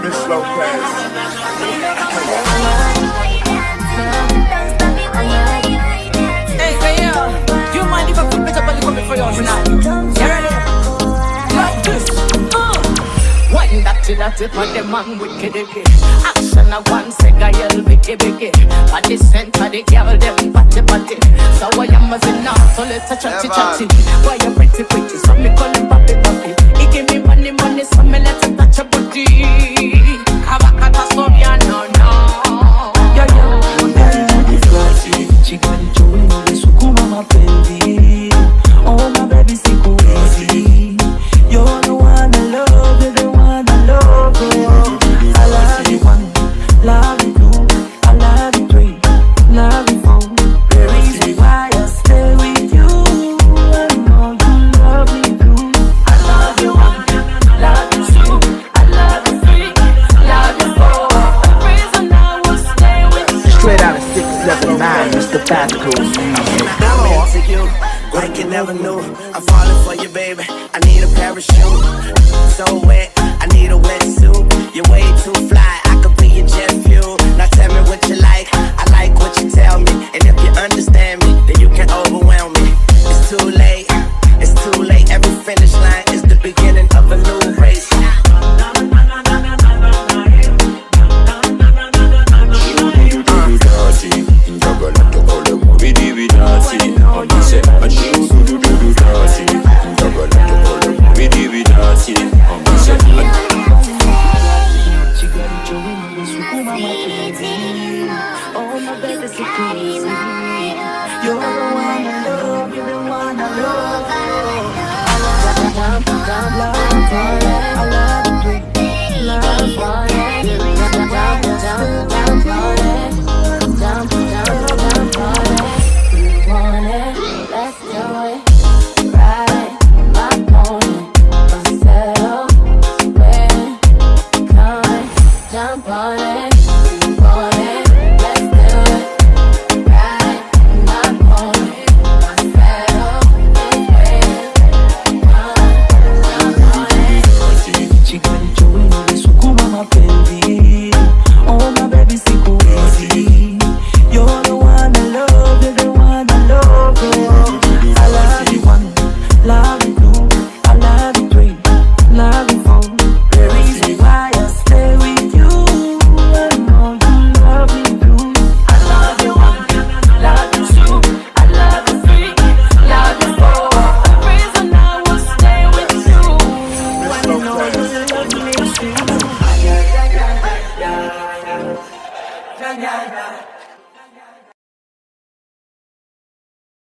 Miss Lopez. Hey, yo, do you mind if I put better body coming for you tonight? You ready? Like this. Wine that till I tip on the man wicked again. Action a one second, yell wicked biggie. Body center, the girl them party. So I am as in now, so let's chatty. Why you pretty, so me call him papi. He give me money, so me let him touch your body. Kavakata so ya no. She got it showing all the sukuma mapenzi. Oh my baby siku easy. You're the one I love, you're the one I love. I love you one, love you two, I love you three, love you four. The reason why I stay with you, I know you love me too. I love you one, love you two, I love you three, love you four. The reason I will stay with you. Straight out of 679, Mr. PatcoMuzik. I'm into you, like you never knew. I'm falling for you, baby. I need a parachute. So wet, I need a wetsuit. You're way too fly, I could be your jet fuel. Now tell me what you like, I like what you tell me. And if you understand me, then you can overwhelm me. It's too late, every finish line is the beginning of a new race. Yeah.